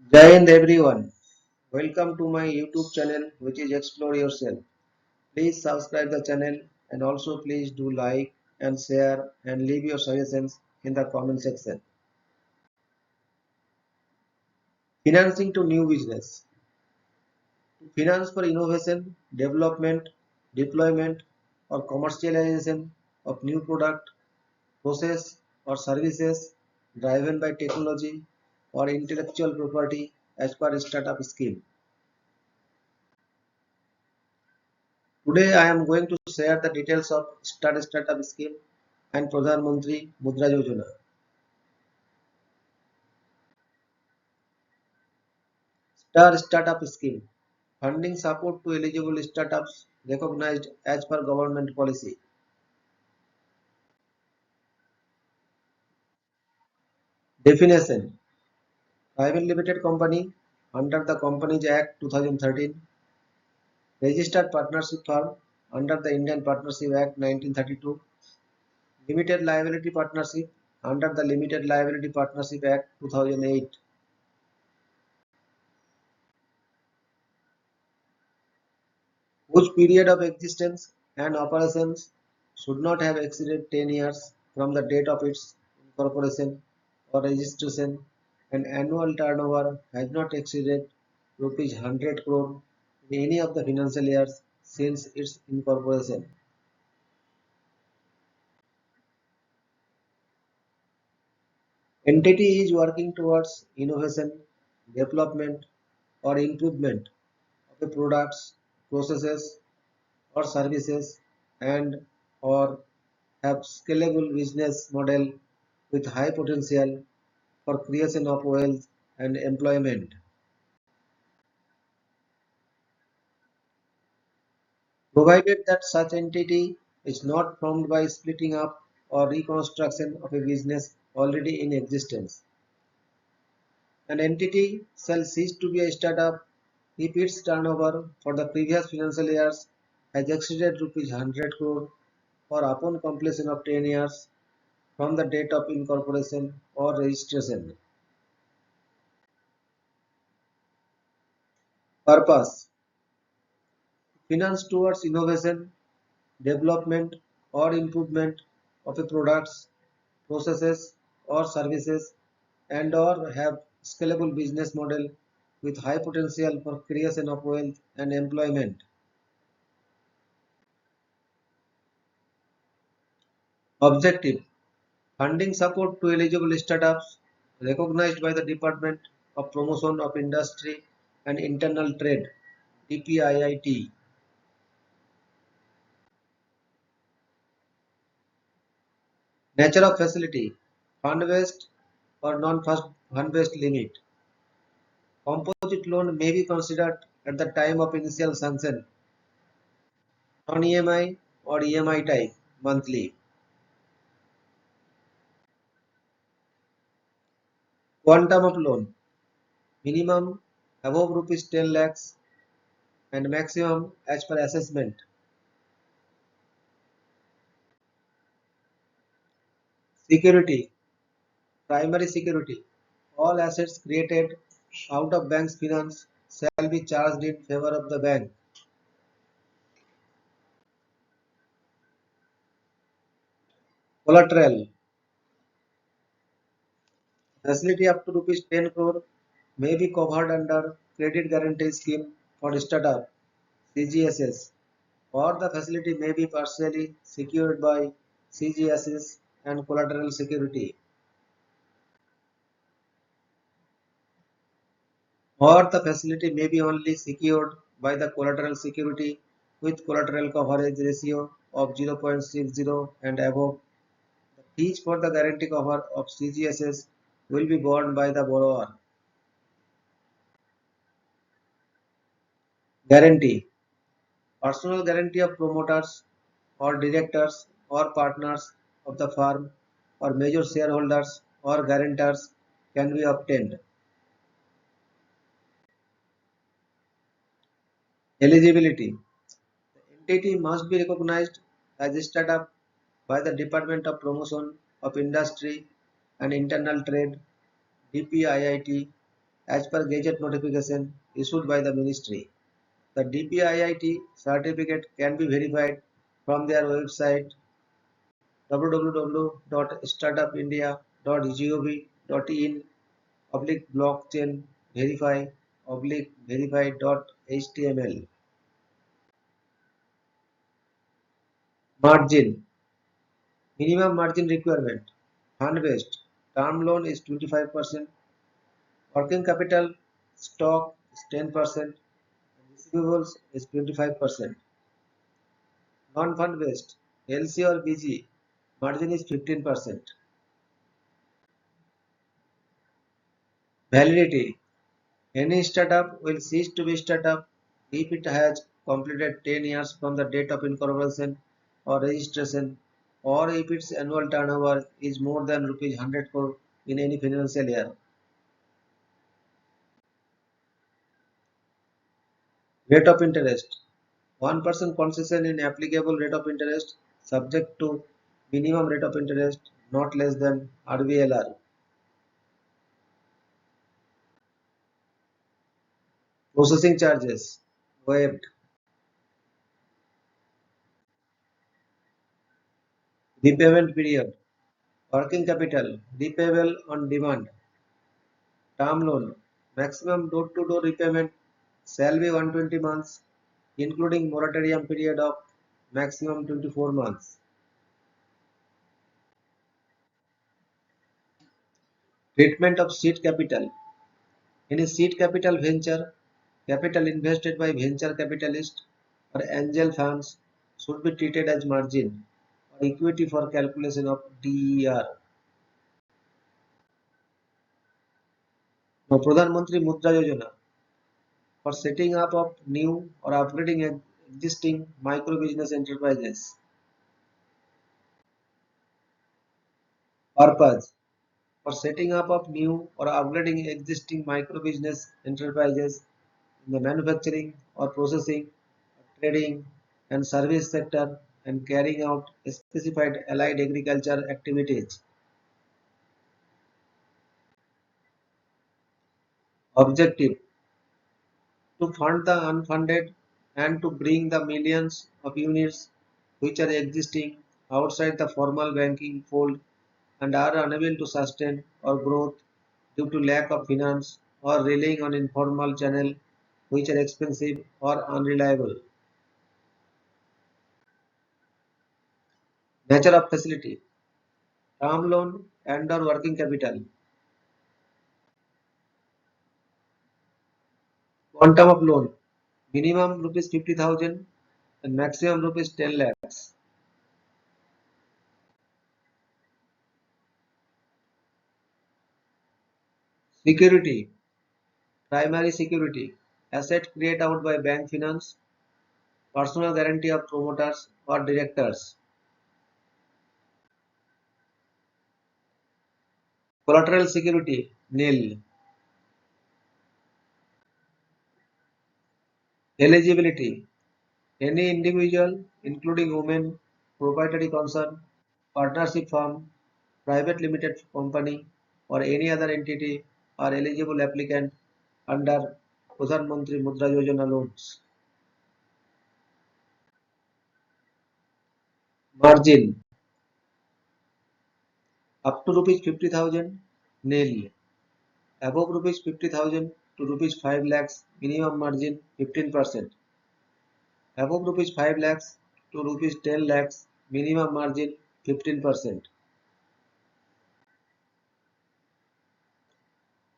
Jai Hind everyone. Welcome to my YouTube channel which is Explore Yourself. Please subscribe the channel and also please do like and share and leave your suggestions in the comment section. Financing to new business. To finance for innovation, development, deployment or commercialization of new product, process or services driven by technology or intellectual property as per startup scheme. Today I am going to share the details of Startup Scheme and PRADHAN MUDRA YOJANA. Startup Scheme funding support to eligible startups recognized as per government policy. Definition: Private limited company under the Companies Act 2013, registered partnership firm under the Indian Partnership Act 1932, limited liability partnership under the Limited Liability Partnership Act 2008. Whose period of existence and operations should not have exceeded 10 years from the date of its incorporation or registration, and annual turnover has not exceeded rupees 100 crore in any of the financial years since its incorporation. Entity is working towards innovation, development or improvement of the products, processes or services, and or have scalable business model with high potential for creation of wealth and employment, provided that such entity is not formed by splitting up or reconstruction of a business already in existence. An entity shall cease to be a startup if its turnover for the previous financial years has exceeded rupees 100 crore or upon completion of 10 years from the date of incorporation or registration. Purpose: finance towards innovation, development or improvement of a products, processes or services, and or have scalable business model with high potential for creation of wealth and employment. Objective: funding support to eligible startups recognized by the Department of Promotion of Industry and Internal Trade (DPIIT). Nature of facility: fund based or non-fund based limit. Composite loan may be considered at the time of initial sanction, non-EMI or EMI type, monthly. Quantum of loan: minimum above rupees 10 lakhs and maximum as per assessment. Security: primary security. All assets created out of bank's finance shall be charged in favor of the bank. Collateral: facility up to rupees 10 crore may be covered under Credit Guarantee Scheme for Startup (CGSS), or the facility may be partially secured by CGSS and collateral security, or the facility may be only secured by the collateral security with collateral coverage ratio of 0.60 and above. The fees for the guarantee cover of CGSS will be borne by the borrower. Guarantee: personal guarantee of promoters or directors or partners of the firm or major shareholders or guarantors can be obtained. Eligibility: the entity must be recognized as a startup by the Department of Promotion of Industry and Internal Trade (DPIIT) as per Gazette notification issued by the Ministry. The DPIIT certificate can be verified from their website www.startupindia.gov.in /blockchain verify verify.html. Margin. Minimum margin requirement. Fund based. Term loan is 25%. Working capital stock is 10%. Receivables is 25%. Non-fund based. LC or BG. Margin is 15%. Validity. Any startup will cease to be startup if it has completed 10 years from the date of incorporation or registration, or if its annual turnover is more than rupees 100 crore in any financial year. Rate of interest. 1% concession in applicable rate of interest subject to minimum rate of interest not less than RBLR. Processing charges waived. Repayment period. Working capital repayable on demand. Term loan. Maximum door-to-door repayment shall be 120 months, including moratorium period of maximum 24 months. Treatment of seed capital. In a seed capital venture, capital invested by venture capitalists or angel firms should be treated as margin or equity for calculation of DER. Now, Pradhan Mantri MUDRA YOJANA for setting up of new or upgrading existing micro business enterprises. Purpose for setting up of new or upgrading existing micro business enterprises in the manufacturing or processing, trading and service sector and carrying out specified allied agriculture activities. Objective to fund the unfunded and to bring the millions of units which are existing outside the formal banking fold and are unable to sustain or growth due to lack of finance or relying on informal channel which are expensive or unreliable. Nature of facility. Term loan and or working capital. Quantum of loan. Minimum rupees 50,000 and maximum rupees 10 lakhs. Security. Primary security. Asset created out by bank finance. Personal guarantee of promoters or directors. Collateral security. Nil. Eligibility. Any individual, including women, proprietary concern, partnership firm, private limited company, or any other entity are eligible applicant under Pradhan Mantri Mudra Yojana loans. Margin up to rupees 50,000 nil. Above rupees 50,000 to rupees 5 lakhs minimum margin 15%. Above rupees 5 lakhs to rupees 10 lakhs minimum margin 15%.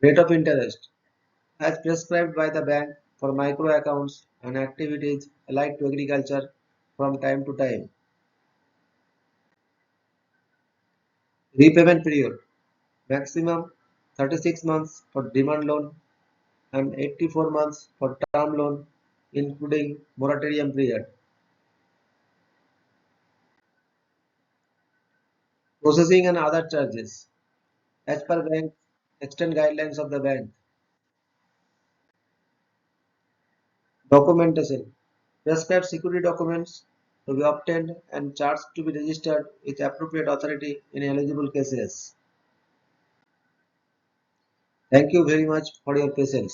Rate of interest as prescribed by the bank for micro accounts and activities allied to agriculture from time to time. Repayment period maximum 36 months for demand loan and 84 months for term loan including moratorium period. Processing and other charges as per bank extant guidelines of the bank. Documentation prescribed security documents to be obtained and charts to be registered with appropriate authority in eligible cases. Thank you very much for your patience.